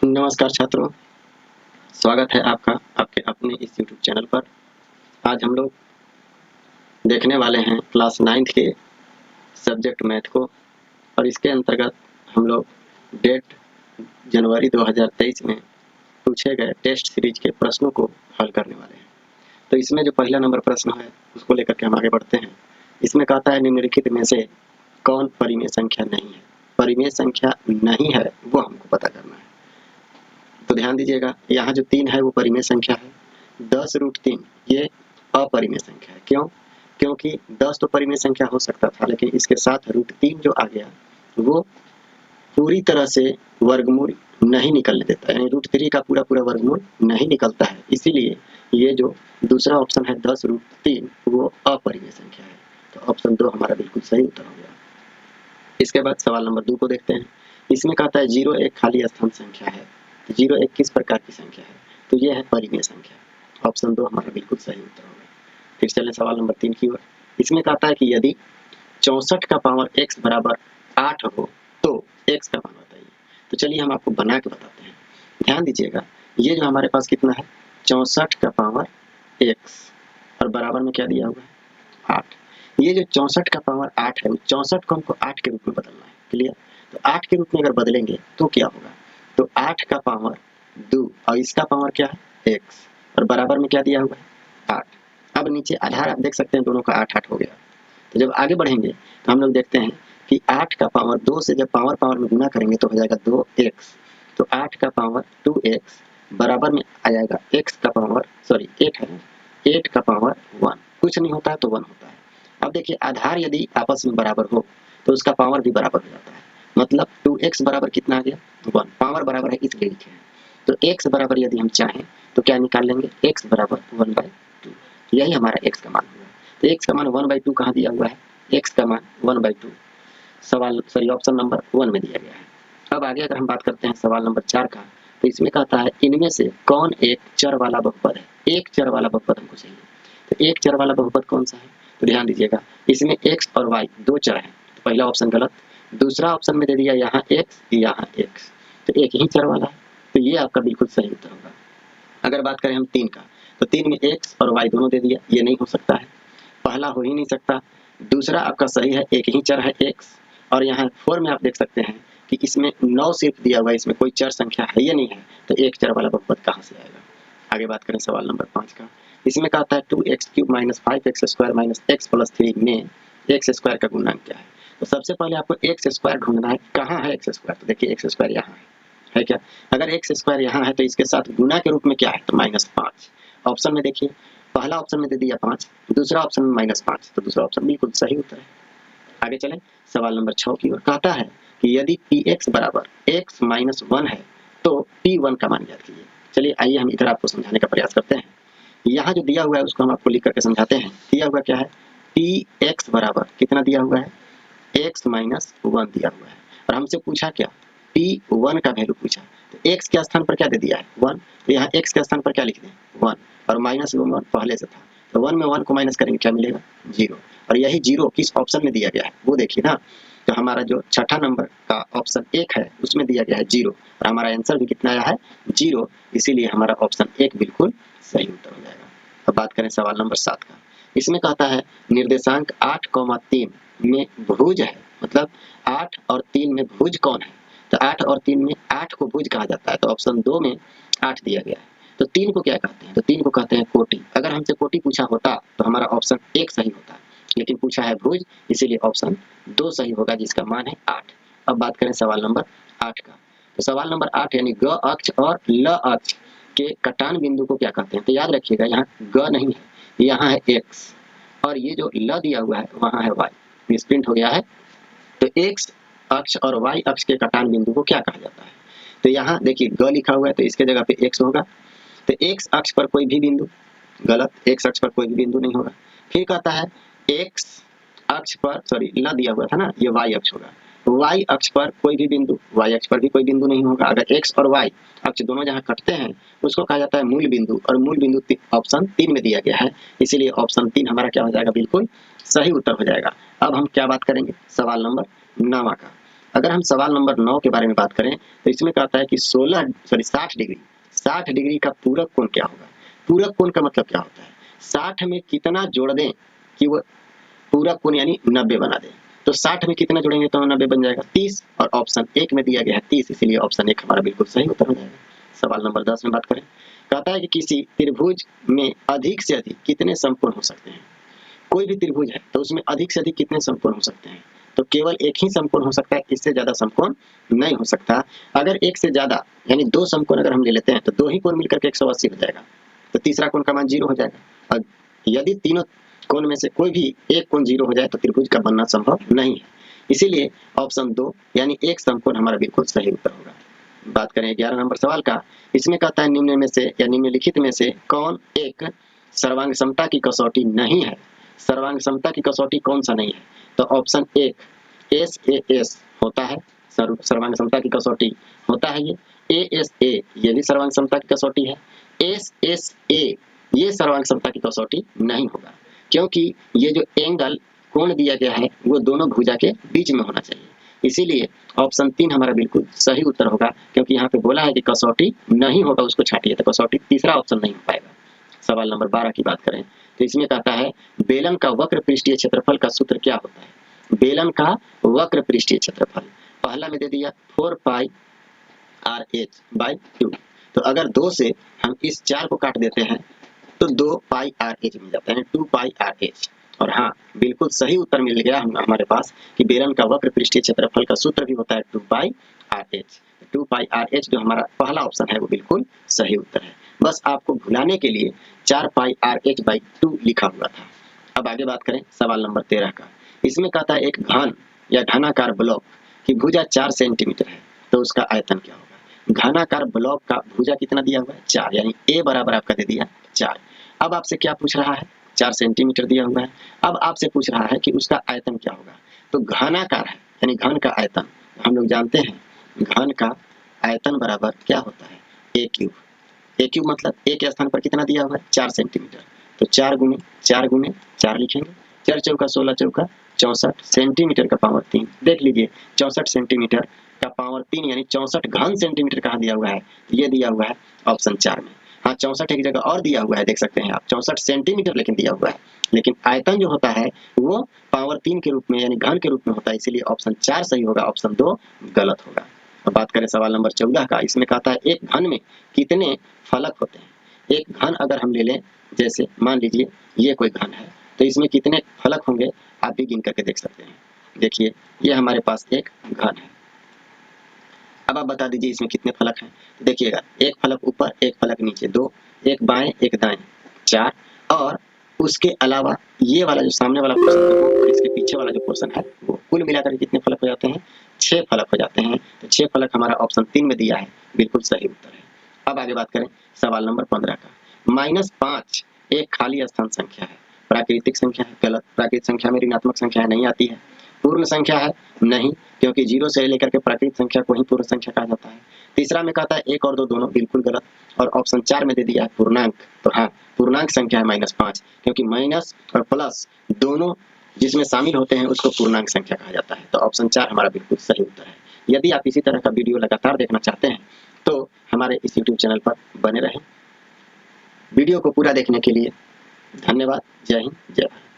नमस्कार छात्रों, स्वागत है आपका आपके अपने इस YouTube चैनल पर। आज हम लोग देखने वाले हैं क्लास 9th के सब्जेक्ट मैथ को और इसके अंतर्गत हम लोग डेट जनवरी 2023 में पूछे गए टेस्ट सीरीज के प्रश्नों को हल करने वाले हैं। तो इसमें जो पहला नंबर प्रश्न है उसको लेकर के हम आगे बढ़ते हैं। इसमें कहता है निम्नलिखित में से कौन परिमेय संख्या नहीं है। परिमेय संख्या नहीं है वो हमको पता करना है। तो ध्यान दीजिएगा, यहाँ जो 3 है वो परिमेय संख्या है। 10√3 ये अपरिमेय संख्या है। क्यों? क्योंकि 10 तो परिमेय संख्या हो सकता था, लेकिन इसके साथ √3 जो आ गया वो पूरी तरह से वर्गमूल नहीं निकलने देता, यानी √3 का पूरा वर्गमूल नहीं निकलता है। इसीलिए ये जो दूसरा ऑप्शन है 10√3 वो अपरिमेय संख्या है। तो ऑप्शन 2 हमारा बिल्कुल सही उत्तर हो गया। इसके बाद सवाल नंबर 2 को देखते हैं। इसमें कहता है 0 एक खाली स्थान संख्या है। 0 एक किस प्रकार की संख्या है? तो ये है परिमेय संख्या। ऑप्शन 2 हमारा बिल्कुल सही उत्तर होगा। फिर चलें सवाल नंबर 3 की ओर। इसमें कहता है कि यदि 64 का पावर x बराबर 8 हो तो x का मान बताइए। तो चलिए हम आपको बना के बताते हैं। ध्यान दीजिएगा, ये जो हमारे पास कितना है 64 का पावर x और बराबर में क्या दिया हुआ है 8। ये जो 64 का पावर 8 है, 64 को हमको 8 के रूप में बदलना है। क्लियर? तो 8 के रूप में अगर बदलेंगे तो क्या होगा? तो 8 का पावर 2 और इसका पावर क्या है x और बराबर में क्या दिया हुआ है 8। अब नीचे आधार आप देख सकते हैं, दोनों का 8 हो गया। तो जब आगे बढ़ेंगे तो हम लोग देखते हैं कि 8 का पावर 2 से जब पावर में गुना करेंगे तो हो जाएगा 2x। तो 8 का पावर 2x बराबर में आ जाएगा x का पावर 8 है 8 का पावर 1। कुछ नहीं होता है तो 1 होता है। अब देखिए, आधार यदि आपस में बराबर हो तो उसका पावर भी बराबर हो जाता है। मतलब 2x बराबर कितना आ गया 1। पावर बराबर है इसलिए लिखे हैं। तो x बराबर यदि हम चाहें तो क्या निकाल लेंगे, x बराबर 1/2। यही हमारा x का मान हुआ। तो x का मान 1/2 कहाँ दिया हुआ है? x का मान 1/2 ऑप्शन नंबर 1 में दिया गया है। अब आगे अगर हम बात करते हैं सवाल नंबर 4 का, तो इसमें कहता है इनमें से कौन एक चर वाला बहुपद है। एक चर वाला बहुपद हमको चाहिए। तो एक चर वाला बहुपद कौन सा है? तो ध्यान दीजिएगा, इसमें x और y दो चर हैं। तो पहला ऑप्शन गलत। दूसरा ऑप्शन में दे दिया यहाँ x यहाँ x, तो एक ही चर वाला है। तो ये आपका बिल्कुल सही उत्तर होगा। अगर बात करें हम 3 का, तो 3 में x और y दोनों दे दिया, ये नहीं हो सकता है, पहला हो ही नहीं सकता। दूसरा आपका सही है, एक ही चर है x। और यहाँ 4 में आप देख सकते हैं कि इसमें 9 सिर्फ दिया हुआ है, इसमें कोई चर संख्या है या नहीं है। तो एक चर वाला बहुपद कहाँ से आएगा? आगे बात करें सवाल नंबर 5 का। इसमें कहता है 2x³ - 5x² - x + 3 में x² का गुणांक क्या है? तो सबसे पहले आपको x² ढूंढना है। कहाँ है x²? तो देखिए x² यहाँ है क्या? अगर x² यहाँ है तो इसके साथ गुना के रूप में क्या है? तो -5। ऑप्शन में देखिए, पहला ऑप्शन में दे दिया 5, दूसरा ऑप्शन में -5, तो दूसरा ऑप्शन बिल्कुल सही उत्तर है। आगे चलें सवाल नंबर 6 की ओर। कहता है कि यदि px बराबर x - 1 है तो p1 का मान ज्ञात कीजिए। चलिए आइए हम इधर आपको समझाने का प्रयास करते हैं। यहाँ जो दिया हुआ है उसको हम आपको लिख करके समझाते हैं। दिया हुआ क्या है? px बराबर कितना दिया हुआ है? x - 1 दिया हुआ है। और हमसे पूछा क्या? p1 का वैल्यू पूछा। तो x के स्थान पर क्या दे दिया है 1, तो यहाँ x के स्थान पर क्या लिख दें 1, और -1 पहले से था, तो 1 में 1 को माइनस करेंगे क्या मिलेगा 0। और यही 0 किस ऑप्शन में दिया गया है वो देखिए ना। तो हमारा जो छठा नंबर का ऑप्शन 1 है उसमें दिया गया है 0, और हमारा आंसर भी कितना आया है 0। इसीलिए हमारा ऑप्शन 1 बिल्कुल सही उत्तर हो जाएगा। अब बात करें सवाल नंबर 7 का। इसमें कहता है निर्देशांक 8,3 में भुज है। मतलब 8 और 3 में भुज कौन है? तो 8 और 3 में 8 को भुज कहा जाता है। तो ऑप्शन 2 में 8 दिया गया है। तो 3 को क्या कहते हैं? तो 3 को कहते हैं कोटि। अगर हमसे कोटि पूछा होता तो हमारा ऑप्शन 1 सही होता, लेकिन पूछा है भुज, इसीलिए ऑप्शन 2 सही होगा जिसका मान है 8। अब बात करें सवाल नंबर 8 का। तो सवाल नंबर 8 यानी ग अक्ष और ल अक्ष के कटान बिंदु को क्या कहते हैं? तो याद रखिएगा, यहाँ ग नहीं है, यहाँ है x, और ये जो ल दिया हुआ है वहाँ है y, मिसप्रिंट हो गया है। तो x अक्ष और y अक्ष के कटान बिंदु को क्या कहा जाता है? तो यहाँ देखिए ग लिखा हुआ है तो इसके जगह पे x होगा। तो x अक्ष पर कोई भी बिंदु, गलत, x अक्ष पर कोई भी बिंदु नहीं होगा। फिर कहता है x अक्ष पर, सॉरी ल दिया हुआ था ना, ये y अक्ष होगा। y अक्ष पर कोई भी बिंदु, y अक्ष पर भी कोई बिंदु नहीं होगा। अगर x और y अक्ष दोनों जहाँ कटते हैं उसको कहा जाता है मूल बिंदु, और मूल बिंदु ऑप्शन 3 में दिया गया है, इसीलिए ऑप्शन 3 हमारा क्या हो जाएगा? बिल्कुल सही उत्तर हो जाएगा। अब हम क्या बात करेंगे? सवाल नंबर 9 का। अगर हम सवाल नंबर 9 के बारे में बात करें तो इसमें कहता है कि 60 डिग्री 60 डिग्री का पूरक कोण क्या होगा। पूरक कोण का मतलब क्या होता है, 60 में कितना जोड़ दें कि वो पूरक कोण यानी 90 बना दें। तो 60 में कितना जोड़ेंगे तो 90 बन जाएगा 30, और ऑप्शन 1 में दिया गया है 30, इसीलिए ऑप्शन 1 हमारा बिल्कुल सही उत्तर हो जाएगा। सवाल नंबर 10 में बात करें, कहता है कि किसी त्रिभुज में अधिक से अधिक कितने समकोण हो सकते हैं। कोई भी त्रिभुज है तो उसमें अधिक से अधिक कितने समकोण हो सकते हैं, तो केवल एक ही समकोण हो सकता है, इससे ज्यादा समकोण नहीं हो सकता। अगर एक से ज्यादा यानी 2 समकोण अगर हम ले लेते हैं तो 2 ही कोण मिलकर के 180 हो जाएगा, तो तीसरा कोण का मान 0 हो जाएगा। और यदि तीनों कोण में से कोई भी एक कोण 0 हो जाए तो त्रिभुज का बनना संभव नहीं है। इसीलिए ऑप्शन 2 यानी एक समकोण हमारा बिल्कुल सही उत्तर होगा। बात करें 11 नंबर सवाल का, इसमें कहता है निम्न में से या निम्नलिखित में से कौन एक सर्वांग समता की कसौटी नहीं है। सर्वांग समता की कसौटी कौन सा नहीं है, तो ऑप्शन 1 SAS होता है, सर्वांग समता की कसौटी होता है ये। ASA ये भी सर्वांग समता की कसौटी है। SSA ये सर्वांग समता की कसौटी नहीं होगा, क्योंकि ये जो एंगल कोण दिया गया है वो दोनों भुजा के बीच में होना चाहिए। इसीलिए ऑप्शन 3 हमारा बिल्कुल सही उत्तर होगा, क्योंकि यहाँ पे बोला है कि कसौटी नहीं होगा, उसको छाटिए, तो कसौटी तीसरा ऑप्शन नहीं हो पाएगा। सवाल नंबर 12 की बात करें तो इसमें कहता है बेलन का वक्र पृष्ठीय क्षेत्रफल का सूत्र क्या होता है। बेलन का वक्र पृष्ठीय क्षेत्रफल पहला में दे दिया 4 पाई RH/2, तो अगर 2 से हम इस 4 को काट देते हैं तो 2 पाई RH मिल जाता है, 2 पाई RH। और हाँ, बिल्कुल सही उत्तर मिल गया हमारे पास कि बेलन का वक्र पृष्ठीय क्षेत्रफल का सूत्र भी होता है 2 पाई RH। 2 पाई RH जो हमारा पहला ऑप्शन है वो बिल्कुल सही उत्तर है। बस आपको भुलाने के लिए 4 पाई RH/2 लिखा हुआ था। अब आगे बात करें सवाल नंबर 13 का, इसमें कहता है एक घन या घनाकार ब्लॉक की भुजा 4 सेंटीमीटर है, तो उसका आयतन क्या होगा। घनाकार ब्लॉक का भुजा कितना दिया हुआ है 4, यानी A बराबर आपका दे दिया 4। अब आपसे क्या पूछ रहा है, 4 सेंटीमीटर दिया हुआ है। अब आपसे पूछ रहा है कि उसका आयतन क्या होगा, तो घनाकार है यानी घन का आयतन हम लोग जानते हैं, घन का आयतन बराबर क्या होता है A क्यूब। A क्यूब मतलब A के स्थान पर कितना दिया हुआ है 4 सेंटीमीटर, तो 4 गुने 4 लिखेंगे, 4 चौका 16 चौका 64 सेंटीमीटर का पावर 3। देख लीजिए 64 सेंटीमीटर का पावर 3 यानी 64 घन सेंटीमीटर कहाँ दिया हुआ है, ये दिया हुआ है ऑप्शन 4 में। हाँ 64 एक जगह और दिया हुआ है, देख सकते हैं आप 64 सेंटीमीटर लेकिन दिया हुआ है, लेकिन आयतन जो होता है वो पावर 3 के रूप में यानी घन के रूप में होता है, इसीलिए ऑप्शन 4 सही होगा, ऑप्शन 2 गलत होगा। अब बात करें सवाल नंबर 14 का, इसमें कहता है एक घन में कितने फलक होते हैं। एक घन अगर हम ले लें, जैसे मान लीजिए ये कोई घन है, तो इसमें कितने फलक होंगे आप भी गिन करके देख सकते हैं। देखिए ये हमारे पास एक घन है, अब आप बता दीजिए इसमें कितने फलक हैं। देखिएगा एक फलक ऊपर, एक फलक नीचे, 2, एक बाएं एक दाएं 4, और उसके अलावा ये वाला जो सामने वाला पोर्शन है वो, इसके पीछे वाला जो पोर्शन है वो, कुल मिलाकर कितने फलक हो जाते हैं 6 फलक हो जाते हैं। तो 6 फलक हमारा ऑप्शन 3 में दिया है, बिल्कुल सही उत्तर है। अब आगे बात करें सवाल नंबर 15 का, -5 एक खाली स्थान संख्या है, प्राकृतिक संख्या है, गलत। प्राकृतिक संख्या में ऋणात्मक संख्या नहीं आती है। पूर्ण संख्या है नहीं, क्योंकि 0 से लेकर के प्राकृतिक संख्या को ही पूर्ण संख्या कहा जाता है। तीसरा में कहता है 1 और 2 दोनों, बिल्कुल गलत। और ऑप्शन 4 में दे दिया है पूर्णांक, तो हाँ पूर्णांक संख्या है -5, क्योंकि माइनस और प्लस दोनों जिसमें शामिल होते हैं उसको पूर्णांक संख्या कहा जाता है। तो ऑप्शन 4 हमारा बिल्कुल सही उत्तर है। यदि आप इसी तरह का वीडियो लगातार देखना चाहते हैं तो हमारे इस YouTube चैनल पर बने रहें। वीडियो को पूरा देखने के लिए धन्यवाद। जय हिंद, जय भारत।